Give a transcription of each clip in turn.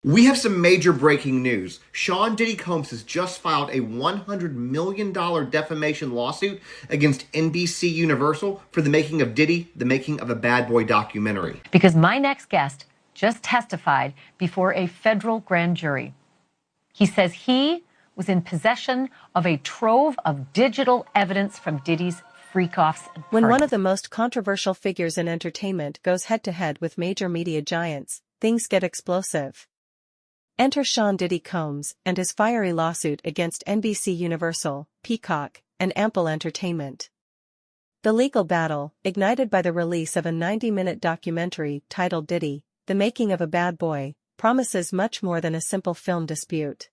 We have some major breaking news. Sean Diddy Combs has just filed a $100 million defamation lawsuit against NBC Universal for the making of Diddy, the making of a Bad Boy documentary. Because my next guest just testified before a federal grand jury. He says he was in possession of a trove of digital evidence from Diddy's freak-offs and parties. When one of the most controversial figures in entertainment goes head-to-head with major media giants, things get explosive. Enter Sean Diddy Combs and his fiery lawsuit against NBC Universal, Peacock, and Ample Entertainment. The legal battle, ignited by the release of a 90-minute documentary titled Diddy, The Making of a Bad Boy, promises much more than a simple film dispute.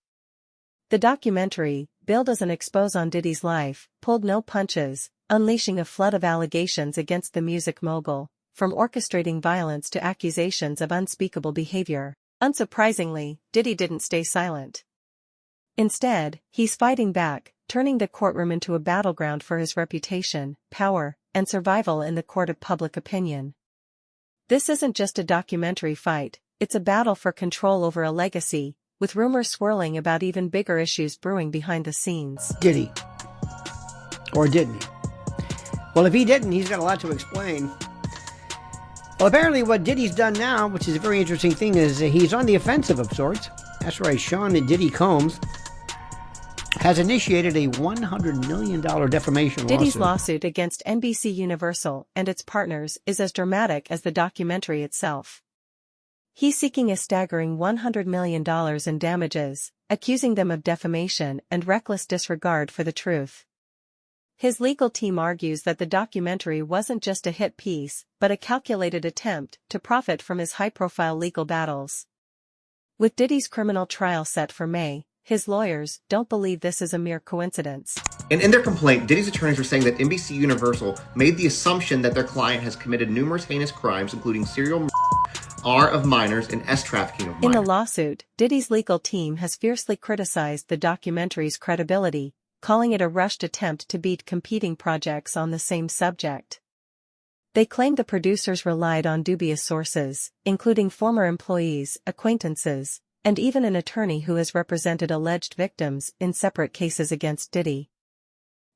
The documentary, billed as an expose on Diddy's life, pulled no punches, unleashing a flood of allegations against the music mogul, from orchestrating violence to accusations of unspeakable behavior. Unsurprisingly, Diddy didn't stay silent. Instead, he's fighting back, turning the courtroom into a battleground for his reputation, power, and survival in the court of public opinion. This isn't just a documentary fight, it's a battle for control over a legacy, with rumors swirling about even bigger issues brewing behind the scenes. Did he? Or didn't he? Well, if he didn't, he's got a lot to explain. Well, apparently what Diddy's done now, which is a very interesting thing, is he's on the offensive of sorts. That's right, Sean Diddy Combs has initiated a $100 million defamation lawsuit. Diddy's lawsuit against NBC Universal and its partners is as dramatic as the documentary itself. He's seeking a staggering $100 million in damages, accusing them of defamation and reckless disregard for the truth. His legal team argues that the documentary wasn't just a hit piece, but a calculated attempt to profit from his high-profile legal battles. With Diddy's criminal trial set for May, his lawyers don't believe this is a mere coincidence. And in their complaint, Diddy's attorneys are saying that NBC Universal made the assumption that their client has committed numerous heinous crimes, including serial murder, R of minors, and S trafficking of minors. In the lawsuit, Diddy's legal team has fiercely criticized the documentary's credibility, calling it a rushed attempt to beat competing projects on the same subject. They claim the producers relied on dubious sources, including former employees, acquaintances, and even an attorney who has represented alleged victims in separate cases against Diddy.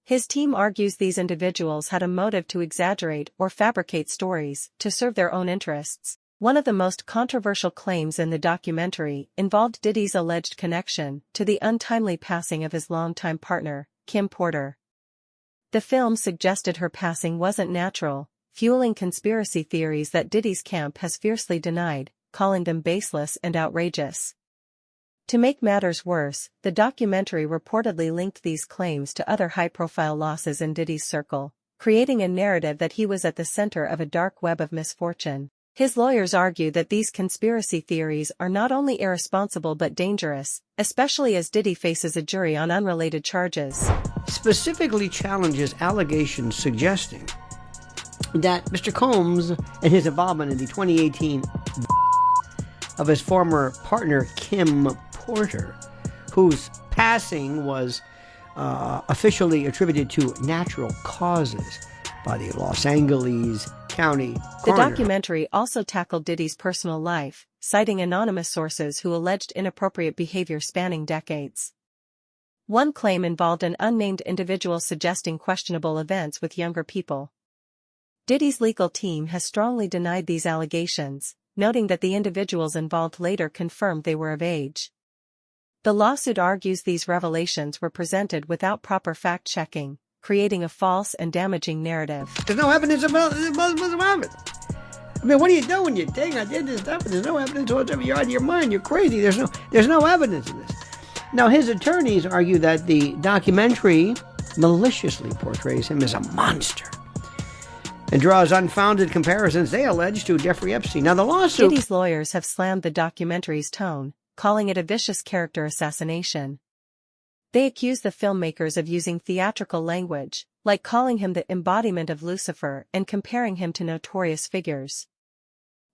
His team argues these individuals had a motive to exaggerate or fabricate stories to serve their own interests. One of the most controversial claims in the documentary involved Diddy's alleged connection to the untimely passing of his longtime partner, Kim Porter. The film suggested her passing wasn't natural, fueling conspiracy theories that Diddy's camp has fiercely denied, calling them baseless and outrageous. To make matters worse, the documentary reportedly linked these claims to other high-profile losses in Diddy's circle, creating a narrative that he was at the center of a dark web of misfortune. His lawyers argue that these conspiracy theories are not only irresponsible but dangerous, especially as Diddy faces a jury on unrelated charges. Specifically challenges allegations suggesting that Mr. Combs and his involvement in the 2018 of his former partner Kim Porter, whose passing was officially attributed to natural causes by the Los Angeles County coroner. The documentary also tackled Diddy's personal life, citing anonymous sources who alleged inappropriate behavior spanning decades. One claim involved an unnamed individual suggesting questionable events with younger people. Diddy's legal team has strongly denied these allegations, noting that the individuals involved later confirmed they were of age. The lawsuit argues these revelations were presented without proper fact-checking, creating a false and damaging narrative. There's no evidence about it. I mean, what do you do when you think I did this stuff and there's no evidence whatsoever? You're out of your mind. You're crazy. There's no evidence in this. Now, his attorneys argue that the documentary maliciously portrays him as a monster and draws unfounded comparisons, they allege, to Jeffrey Epstein. Now, the lawsuit... Diddy's lawyers have slammed the documentary's tone, calling it a vicious character assassination. They accuse the filmmakers of using theatrical language, like calling him the embodiment of Lucifer and comparing him to notorious figures.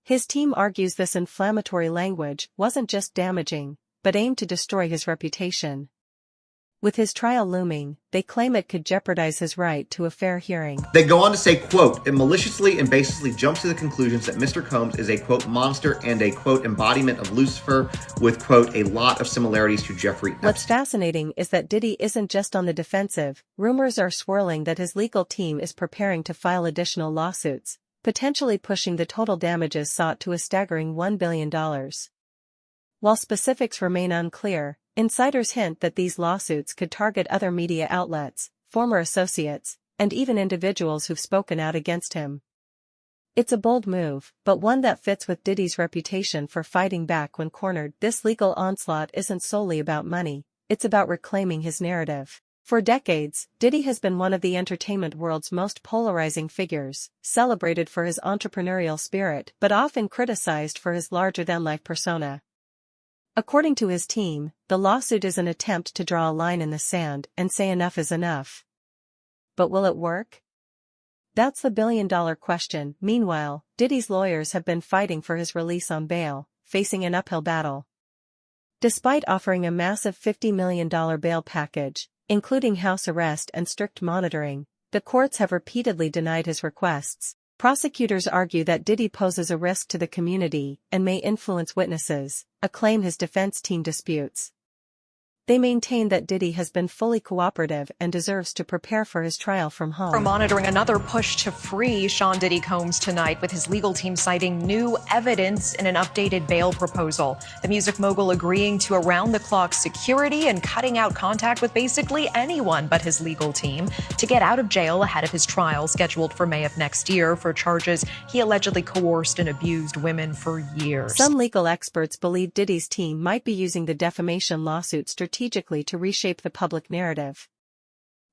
His team argues this inflammatory language wasn't just damaging, but aimed to destroy his reputation. With his trial looming, they claim it could jeopardize his right to a fair hearing. They go on to say, quote, "It maliciously and baselessly jumps to the conclusions that Mr. Combs is a, quote, monster and a, quote, embodiment of Lucifer with, quote, a lot of similarities to Jeffrey Epstein." What's fascinating is that Diddy isn't just on the defensive. Rumors are swirling that his legal team is preparing to file additional lawsuits, potentially pushing the total damages sought to a staggering $1 billion. While specifics remain unclear, insiders hint that these lawsuits could target other media outlets, former associates, and even individuals who've spoken out against him. It's a bold move, but one that fits with Diddy's reputation for fighting back when cornered. This legal onslaught isn't solely about money, it's about reclaiming his narrative. For decades, Diddy has been one of the entertainment world's most polarizing figures, celebrated for his entrepreneurial spirit but often criticized for his larger-than-life persona. According to his team, the lawsuit is an attempt to draw a line in the sand and say enough is enough. But will it work? That's the billion-dollar question. Meanwhile, Diddy's lawyers have been fighting for his release on bail, facing an uphill battle. Despite offering a massive $50 million bail package, including house arrest and strict monitoring, the courts have repeatedly denied his requests. Prosecutors argue that Diddy poses a risk to the community and may influence witnesses, a claim his defense team disputes. They maintain that Diddy has been fully cooperative and deserves to prepare for his trial from home. We're monitoring another push to free Sean Diddy Combs tonight, with his legal team citing new evidence in an updated bail proposal. The music mogul agreeing to around-the-clock security and cutting out contact with basically anyone but his legal team to get out of jail ahead of his trial scheduled for May of next year for charges he allegedly coerced and abused women for years. Some legal experts believe Diddy's team might be using the defamation lawsuit strategically to reshape the public narrative.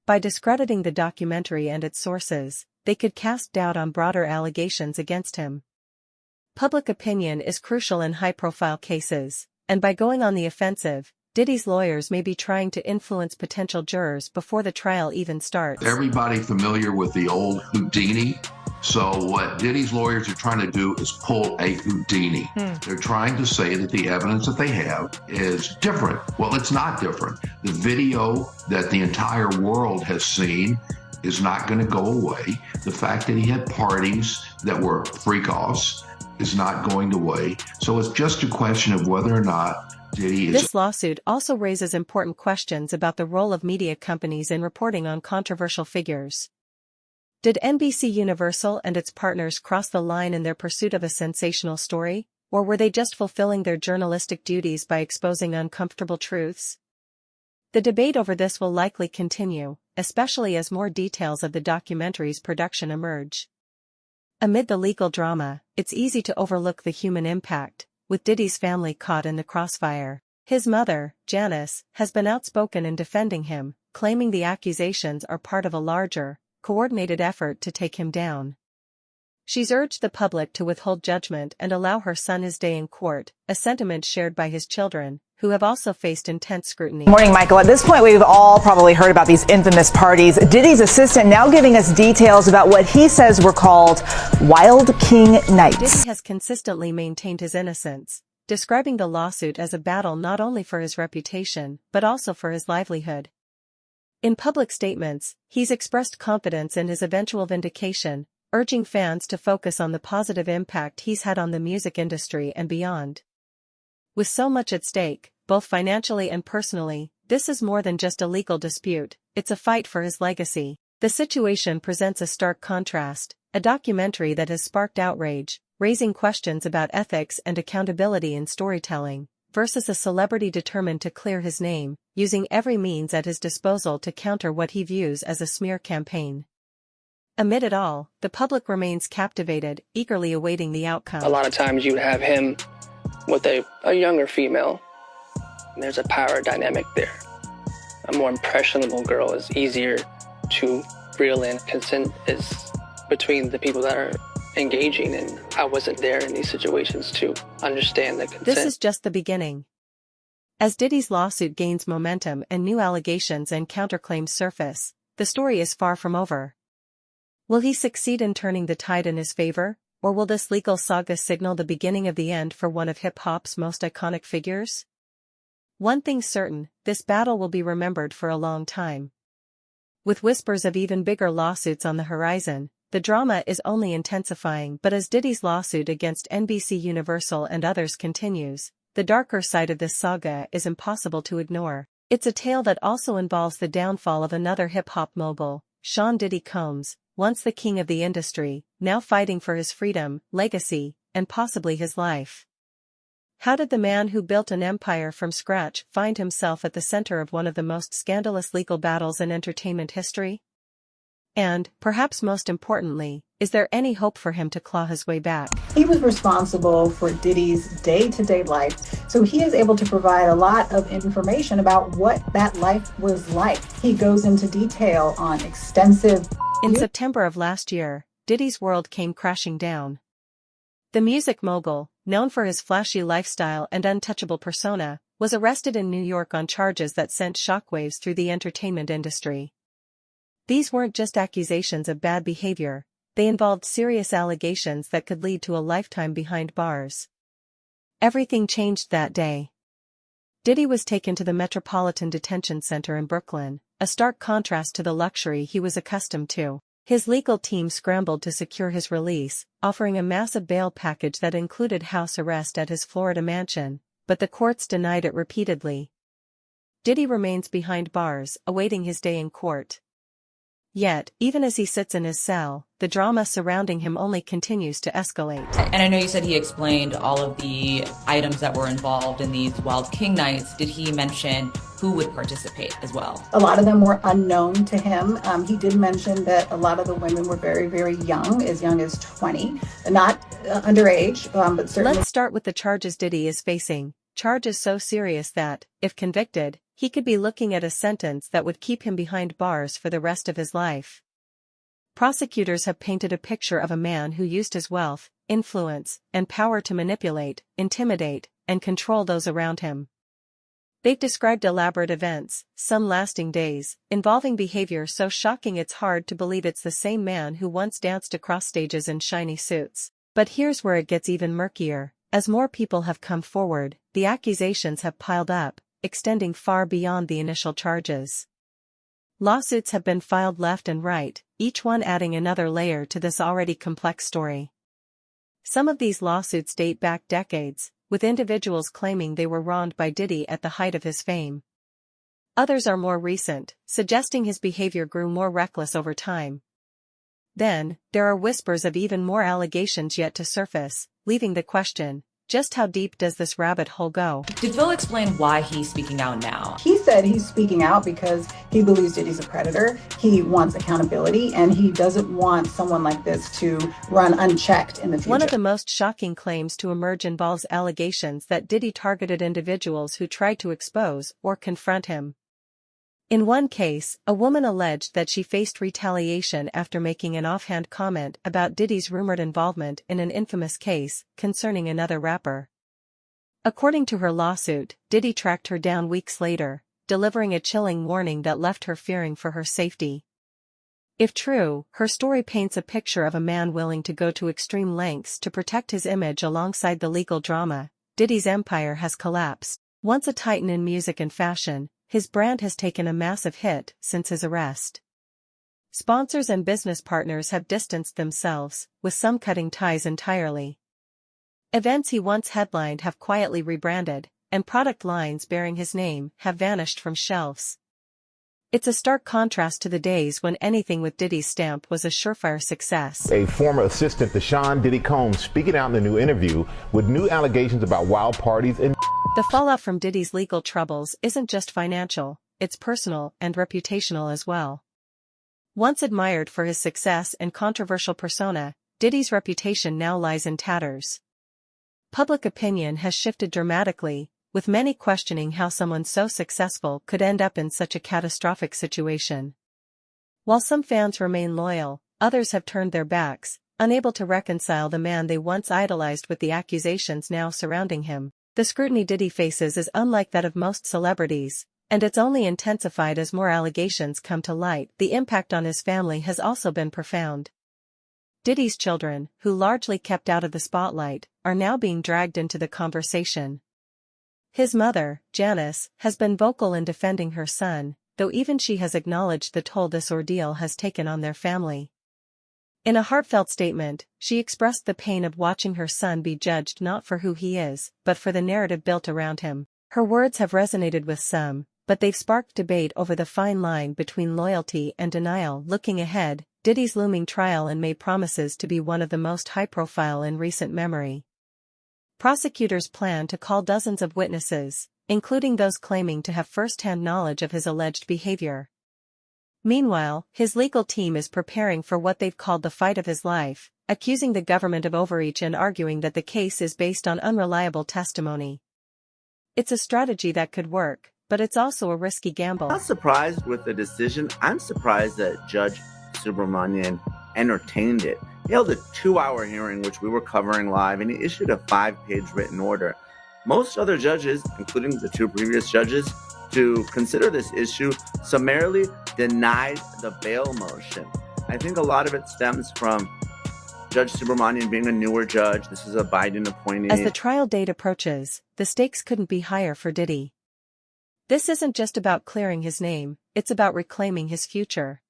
By discrediting the documentary and its sources, they could cast doubt on broader allegations against him. Public opinion is crucial in high-profile cases, and by going on the offensive, Diddy's lawyers may be trying to influence potential jurors before the trial even starts. Everybody familiar with the old Houdini? So what Diddy's lawyers are trying to do is pull a Houdini. They're trying to say that the evidence that they have is different. Well, it's not different. The video that the entire world has seen is not going to go away. The fact that he had parties that were freak-offs is not going away. So it's just a question of whether or not Diddy is... This lawsuit also raises important questions about the role of media companies in reporting on controversial figures. Did NBC Universal and its partners cross the line in their pursuit of a sensational story, or were they just fulfilling their journalistic duties by exposing uncomfortable truths? The debate over this will likely continue, especially as more details of the documentary's production emerge. Amid the legal drama, it's easy to overlook the human impact, with Diddy's family caught in the crossfire. His mother, Janice, has been outspoken in defending him, claiming the accusations are part of a larger, coordinated effort to take him down. She's urged the public to withhold judgment and allow her son his day in court, a sentiment shared by his children, who have also faced intense scrutiny. Morning, Michael. At this point, we've all probably heard about these infamous parties. Diddy's assistant now giving us details about what he says were called Wild King Nights. Diddy has consistently maintained his innocence, describing the lawsuit as a battle not only for his reputation, but also for his livelihood. In public statements, he's expressed confidence in his eventual vindication, urging fans to focus on the positive impact he's had on the music industry and beyond. With so much at stake, both financially and personally, this is more than just a legal dispute, it's a fight for his legacy. The situation presents a stark contrast, a documentary that has sparked outrage, raising questions about ethics and accountability in storytelling, versus a celebrity determined to clear his name, using every means at his disposal to counter what he views as a smear campaign. Amid it all, the public remains captivated, eagerly awaiting the outcome. A lot of times you would have him with a younger female, and there's a power dynamic there. A more impressionable girl is easier to reel in. Consent is between the people that are engaging, and I wasn't there in these situations to understand the consent. This is just the beginning. As Diddy's lawsuit gains momentum and new allegations and counterclaims surface, the story is far from over. Will he succeed in turning the tide in his favor, or will this legal saga signal the beginning of the end for one of hip-hop's most iconic figures? One thing's certain, this battle will be remembered for a long time. With whispers of even bigger lawsuits on the horizon, the drama is only intensifying. But as Diddy's lawsuit against NBC Universal and others continues, the darker side of this saga is impossible to ignore. It's a tale that also involves the downfall of another hip-hop mogul, Sean Diddy Combs, once the king of the industry, now fighting for his freedom, legacy, and possibly his life. How did the man who built an empire from scratch find himself at the center of one of the most scandalous legal battles in entertainment history? And, perhaps most importantly, is there any hope for him to claw his way back? He was responsible for Diddy's day-to-day life, so he is able to provide a lot of information about what that life was like. He goes into detail on extensive... In September of last year, Diddy's world came crashing down. The music mogul, known for his flashy lifestyle and untouchable persona, was arrested in New York on charges that sent shockwaves through the entertainment industry. These weren't just accusations of bad behavior, they involved serious allegations that could lead to a lifetime behind bars. Everything changed that day. Diddy was taken to the Metropolitan Detention Center in Brooklyn, a stark contrast to the luxury he was accustomed to. His legal team scrambled to secure his release, offering a massive bail package that included house arrest at his Florida mansion, but the courts denied it repeatedly. Diddy remains behind bars, awaiting his day in court. Yet, even as he sits in his cell, the drama surrounding him only continues to escalate. And I know you said he explained all of the items that were involved in these Wild King nights. Did he mention who would participate as well? A lot of them were unknown to him. He did mention that a lot of the women were very, very young as 20, not underage, but certainly... Let's start with the charges Diddy is facing, charges so serious that, if convicted, he could be looking at a sentence that would keep him behind bars for the rest of his life. Prosecutors have painted a picture of a man who used his wealth, influence, and power to manipulate, intimidate, and control those around him. They've described elaborate events, some lasting days, involving behavior so shocking it's hard to believe it's the same man who once danced across stages in shiny suits. But here's where it gets even murkier. As more people have come forward, the accusations have piled up, extending far beyond the initial charges. Lawsuits have been filed left and right, each one adding another layer to this already complex story. Some of these lawsuits date back decades, with individuals claiming they were wronged by Diddy at the height of his fame. Others are more recent, suggesting his behavior grew more reckless over time. Then, there are whispers of even more allegations yet to surface, leaving the question, just how deep does this rabbit hole go? Did Phil explain why he's speaking out now? He said he's speaking out because he believes Diddy's a predator, he wants accountability, and he doesn't want someone like this to run unchecked in the future. One of the most shocking claims to emerge involves allegations that Diddy targeted individuals who tried to expose or confront him. In one case, a woman alleged that she faced retaliation after making an offhand comment about Diddy's rumored involvement in an infamous case concerning another rapper. According to her lawsuit, Diddy tracked her down weeks later, delivering a chilling warning that left her fearing for her safety. If true, her story paints a picture of a man willing to go to extreme lengths to protect his image alongside the legal drama. Diddy's empire has collapsed. Once a titan in music and fashion, his brand has taken a massive hit since his arrest. Sponsors and business partners have distanced themselves, with some cutting ties entirely. Events he once headlined have quietly rebranded, and product lines bearing his name have vanished from shelves. It's a stark contrast to the days when anything with Diddy's stamp was a surefire success. A former assistant to Sean Diddy Combs speaking out in the new interview with new allegations about wild parties and... The fallout from Diddy's legal troubles isn't just financial, it's personal and reputational as well. Once admired for his success and controversial persona, Diddy's reputation now lies in tatters. Public opinion has shifted dramatically, with many questioning how someone so successful could end up in such a catastrophic situation. While some fans remain loyal, others have turned their backs, unable to reconcile the man they once idolized with the accusations now surrounding him. The scrutiny Diddy faces is unlike that of most celebrities, and it's only intensified as more allegations come to light. The impact on his family has also been profound. Diddy's children, who largely kept out of the spotlight, are now being dragged into the conversation. His mother, Janice, has been vocal in defending her son, though even she has acknowledged the toll this ordeal has taken on their family. In a heartfelt statement, she expressed the pain of watching her son be judged not for who he is, but for the narrative built around him. Her words have resonated with some, but they've sparked debate over the fine line between loyalty and denial. Looking ahead, Diddy's looming trial in May promises to be one of the most high-profile in recent memory. Prosecutors plan to call dozens of witnesses, including those claiming to have first-hand knowledge of his alleged behavior. Meanwhile, his legal team is preparing for what they've called the fight of his life, accusing the government of overreach and arguing that the case is based on unreliable testimony. It's a strategy that could work, but it's also a risky gamble. I'm not surprised with the decision. I'm surprised that Judge Subramanian entertained it. He held a 2-hour hearing, which we were covering live, and he issued a 5-page written order. Most other judges, including the 2 previous judges, to consider this issue, summarily denied the bail motion. I think a lot of it stems from Judge Subramanian being a newer judge. This is a Biden appointee. As the trial date approaches, the stakes couldn't be higher for Diddy. This isn't just about clearing his name, it's about reclaiming his future.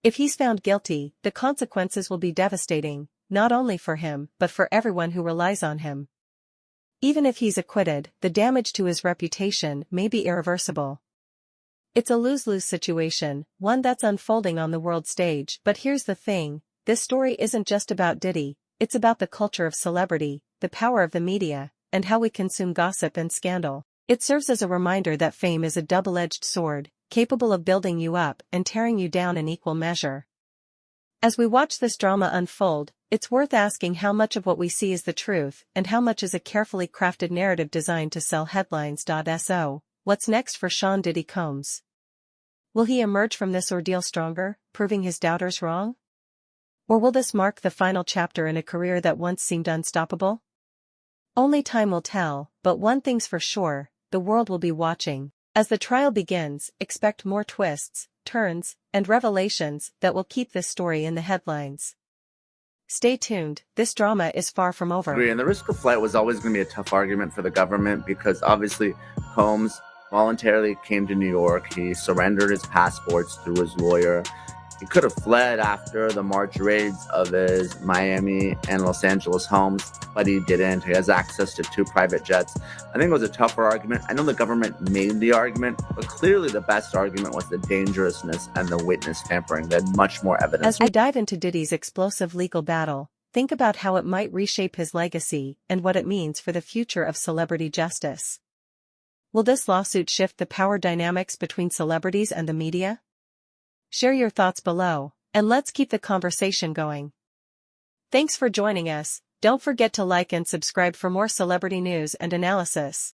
If he's found guilty, the consequences will be devastating, not only for him, but for everyone who relies on him. Even if he's acquitted, the damage to his reputation may be irreversible. It's a lose-lose situation, one that's unfolding on the world stage. But here's the thing, this story isn't just about Diddy, it's about the culture of celebrity, the power of the media, and how we consume gossip and scandal. It serves as a reminder that fame is a double-edged sword, capable of building you up and tearing you down in equal measure. As we watch this drama unfold, it's worth asking how much of what we see is the truth, and how much is a carefully crafted narrative designed to sell headlines. So, what's next for Sean Diddy Combs? Will he emerge from this ordeal stronger, proving his doubters wrong? Or will this mark the final chapter in a career that once seemed unstoppable? Only time will tell, but one thing's for sure, the world will be watching. As the trial begins, expect more twists, turns, and revelations that will keep this story in the headlines. Stay tuned, this drama is far from over. And the risk of flight was always going to be a tough argument for the government because obviously Combs voluntarily came to New York. He surrendered his passports through his lawyer. He could have fled after the March raids of his Miami and Los Angeles homes, but he didn't. He has access to 2 private jets. I think it was a tougher argument. I know the government made the argument, but clearly the best argument was the dangerousness and the witness tampering. They had much more evidence. As we dive into Diddy's explosive legal battle, think about how it might reshape his legacy and what it means for the future of celebrity justice. Will this lawsuit shift the power dynamics between celebrities and the media? Share your thoughts below, and let's keep the conversation going. Thanks for joining us. Don't forget to like and subscribe for more celebrity news and analysis.